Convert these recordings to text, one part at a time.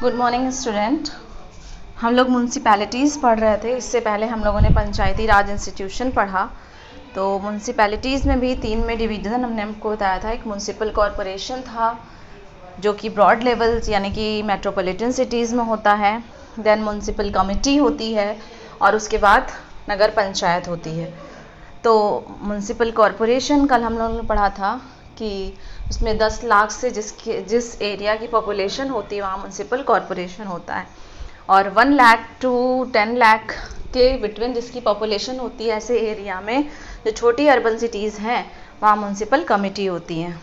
Good morning student. हम लोग municipalities पढ़ रहे थे। इससे पहले हम लोगों ने पंचायती राज इंस्टीट्यूशन पढ़ा। तो म्यूनसिपैलिटीज़ में भी 3 में डिवीज़न हमने आपको बताया था। एक म्यूनसिपल कॉरपोरेशन था जो कि ब्रॉड लेवल्स यानी कि मेट्रोपॉलिटन सिटीज़ में होता है। देन म्यूनसिपल कमेटी होती है और उसके बाद नगर पंचायत होती है। तो म्यूनसिपल कॉरपोरेशन कल हम लोगों ने पढ़ा था कि उसमें 10 लाख से जिस एरिया की पॉपुलेशन होती है वहाँ म्यूनसिपल कॉरपोरेशन होता है, और 1 लाख टू 10 लाख के बिटवीन जिसकी पॉपुलेशन होती है ऐसे एरिया में जो छोटी अर्बन सिटीज़ हैं वहाँ म्यूनसिपल कमेटी होती है।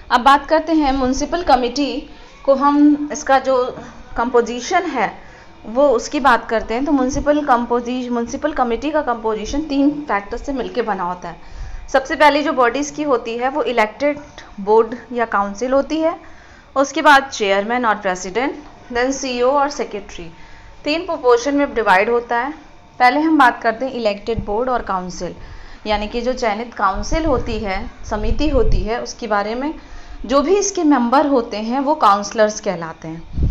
अब बात करते हैं म्यूनसिपल कमेटी को, हम इसका जो कंपोजिशन है वो उसकी बात करते हैं। तो म्यूनसिपल कमेटी का कंपोजिशन 3 फैक्टर से मिलकर बना होता है। सबसे पहले जो बॉडीज़ की होती है वो इलेक्टेड बोर्ड या काउंसिल होती है, उसके बाद चेयरमैन और प्रेसिडेंट, देन सीईओ और सेक्रेटरी। 3 प्रोपोर्शन में डिवाइड होता है। पहले हम बात करते हैं इलेक्टेड बोर्ड और काउंसिल, यानी कि जो चयनित काउंसिल होती है, समिति होती है, उसके बारे में जो भी इसके मेंबर होते हैं वो काउंसलर्स कहलाते हैं।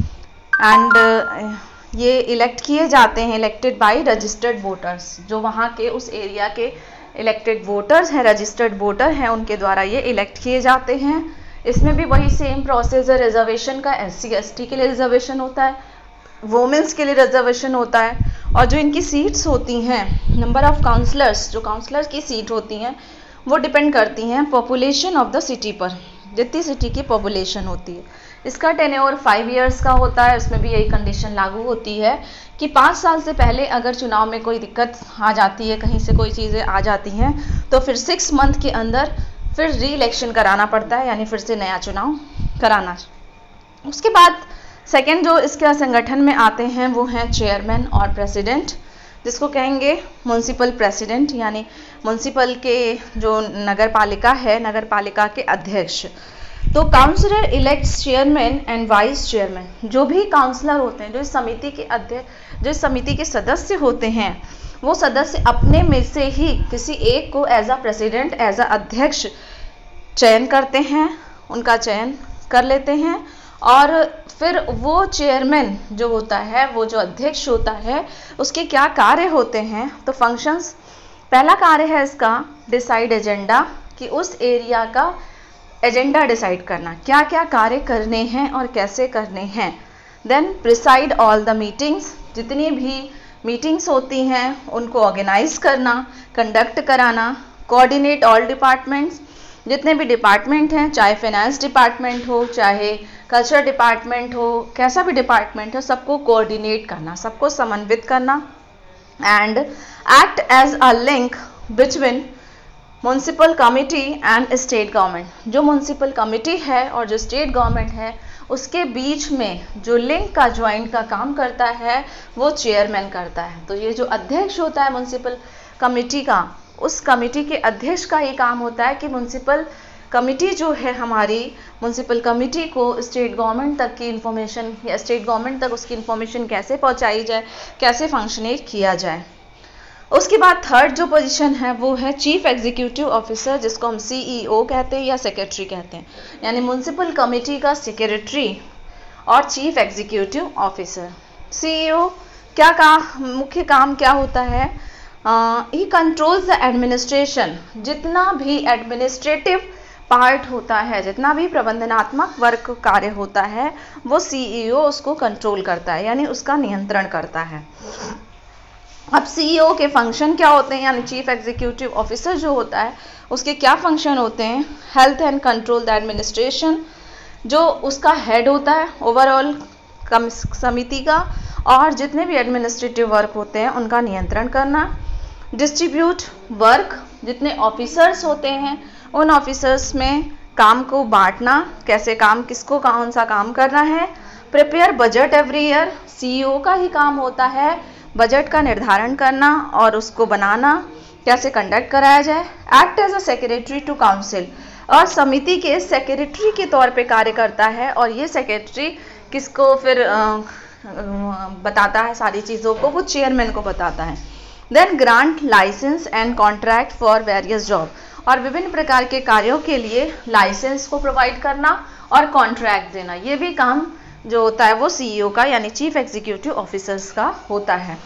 एंड ये इलेक्ट किए जाते हैं, इलेक्टेड बाय रजिस्टर्ड वोटर्स। जो वहाँ के उस एरिया के इलेक्टेड वोटर्स हैं, रजिस्टर्ड वोटर हैं, उनके द्वारा ये इलेक्ट किए जाते हैं। इसमें भी वही सेम प्रोसेस है रिजर्वेशन का। SC/ST के लिए रिजर्वेशन होता है, वोमेंस के लिए रिजर्वेशन होता है, और जो इनकी सीट्स होती हैं, नंबर ऑफ काउंसलर्स, जो काउंसलर की सीट होती हैं वो डिपेंड करती हैं पॉपुलेशन ऑफ द सिटी पर, जितनी सिटी की पॉपुलेशन होती है। इसका टेन्योर 5 इयर्स का होता है। उसमें भी यही कंडीशन लागू होती है कि 5 साल से पहले अगर चुनाव में कोई दिक्कत आ जाती है, कहीं से कोई चीज़ें आ जाती हैं, तो फिर 6 मंथ के अंदर फिर री इलेक्शन कराना पड़ता है, यानी फिर से नया चुनाव कराना। उसके बाद सेकेंड जो इसके संगठन में आते हैं वो हैं चेयरमैन और प्रेसिडेंट, जिसको कहेंगे म्यूनसिपल प्रेसिडेंट, यानी म्यूनसिपल के जो नगर पालिका है, नगर पालिका के अध्यक्ष। तो councillor elects chairman and vice chairman. जो भी काउंसलर होते हैं, जो इस समिति के अध्यक्ष, जो इस समिति के सदस्य होते हैं, वो सदस्य अपने में से ही किसी एक को as a president, as a अध्यक्ष चयन करते हैं, उनका चयन कर लेते हैं। और फिर वो चेयरमैन जो होता है, वो जो अध्यक्ष होता है, उसके क्या कार्य होते हैं। तो फंक्शंस, पहला कार्य है इसका डिसाइड एजेंडा, कि उस एरिया का एजेंडा डिसाइड करना, क्या क्या कार्य करने हैं और कैसे करने हैं। Then preside all the meetings, जितनी भी मीटिंग्स होती हैं उनको ऑर्गेनाइज करना, कंडक्ट कराना। कोऑर्डिनेट ऑल डिपार्टमेंट्स, जितने भी डिपार्टमेंट हैं, चाहे फाइनेंस डिपार्टमेंट हो, चाहे कल्चर डिपार्टमेंट हो, कैसा भी डिपार्टमेंट हो, सबको कोऑर्डिनेट करना, सबको समन्वित करना। And act as a link between municipal committee and state government. जो म्यूनसिपल कमेटी है और जो स्टेट गवर्नमेंट है, उसके बीच में जो लिंक का, ज्वाइंट का काम करता है वो चेयरमैन करता है। तो ये जो अध्यक्ष होता है म्यूनसिपल कमेटी का, उस कमेटी के अध्यक्ष का ये काम होता है कि म्यूनसिपल कमेटी जो है हमारी, म्यूनसिपल कमेटी को स्टेट गवर्नमेंट तक की इन्फॉर्मेशन, या स्टेट गवर्नमेंट तक उसकी इन्फॉर्मेशन कैसे पहुँचाई जाए, कैसे फंक्शनेट किया जाए। उसके बाद थर्ड जो पोजीशन है वो है चीफ एग्जीक्यूटिव ऑफिसर, जिसको हम CEO कहते हैं या सेक्रेटरी कहते हैं, यानी म्यूनसिपल कमेटी का सेक्रेटरी और चीफ एग्जीक्यूटिव ऑफिसर। CEO क्या मुख्य काम क्या होता है? ही कंट्रोल्स द एडमिनिस्ट्रेशन। जितना भी एडमिनिस्ट्रेटिव पार्ट होता है, जितना भी प्रबंधनात्मक वर्क कार्य होता है, वो CEO उसको कंट्रोल करता है, यानी उसका नियंत्रण करता है। अब CEO के फंक्शन क्या होते हैं, यानी चीफ एग्जीक्यूटिव ऑफिसर जो होता है उसके क्या फंक्शन होते हैं? Health and control the administration, जो उसका हेड होता है ओवरऑल समिति का, और जितने भी एडमिनिस्ट्रेटिव वर्क होते हैं उनका नियंत्रण करना। डिस्ट्रीब्यूट वर्क, जितने ऑफिसर्स होते हैं उन ऑफिसर्स में काम को बांटना, कैसे काम, किसको कौन सा काम करना है। Prepare budget every year, CEO का ही काम होता है बजट का निर्धारण करना और उसको बनाना, कैसे कंडक्ट कराया जाए। Act as a secretary to council, और समिति के सेक्रेटरी के तौर पे कार्य करता है, और ये सेक्रेटरी किसको फिर बताता है सारी चीज़ों को, वो चेयरमैन को बताता है। Then grant licence and contract for various job, और विभिन्न प्रकार के कार्यों के लिए लाइसेंस को प्रोवाइड करना और कॉन्ट्रैक्ट देना, ये भी काम जो होता है वो सीईओ का यानी चीफ एग्जीक्यूटिव ऑफिसर्स का होता है।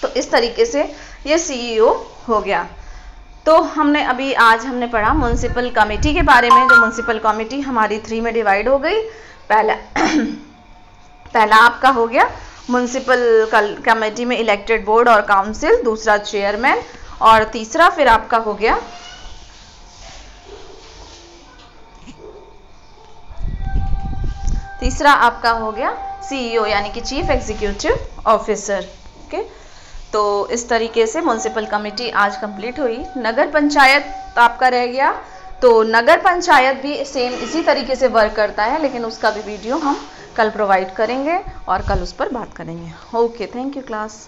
तो इस तरीके से ये सीईओ हो गया। तो आज हमने पढ़ा म्युनिसिपल कमेटी के बारे में। जो म्युनिसिपल कमेटी हमारी 3 में डिवाइड हो गई। पहला आपका हो गया म्युनिसिपल कमेटी में इलेक्टेड बोर्ड और काउंसिल, दूसरा चेयरमैन, और तीसरा फिर आपका हो गया सीईओ यानी कि चीफ एग्जीक्यूटिव ऑफिसर। ओके, तो इस तरीके से म्युनिसिपल कमेटी आज कंप्लीट हुई। नगर पंचायत आपका रह गया। तो नगर पंचायत भी सेम इसी तरीके से वर्क करता है, लेकिन उसका भी वीडियो हम कल प्रोवाइड करेंगे और कल उस पर बात करेंगे। Okay, thank you class.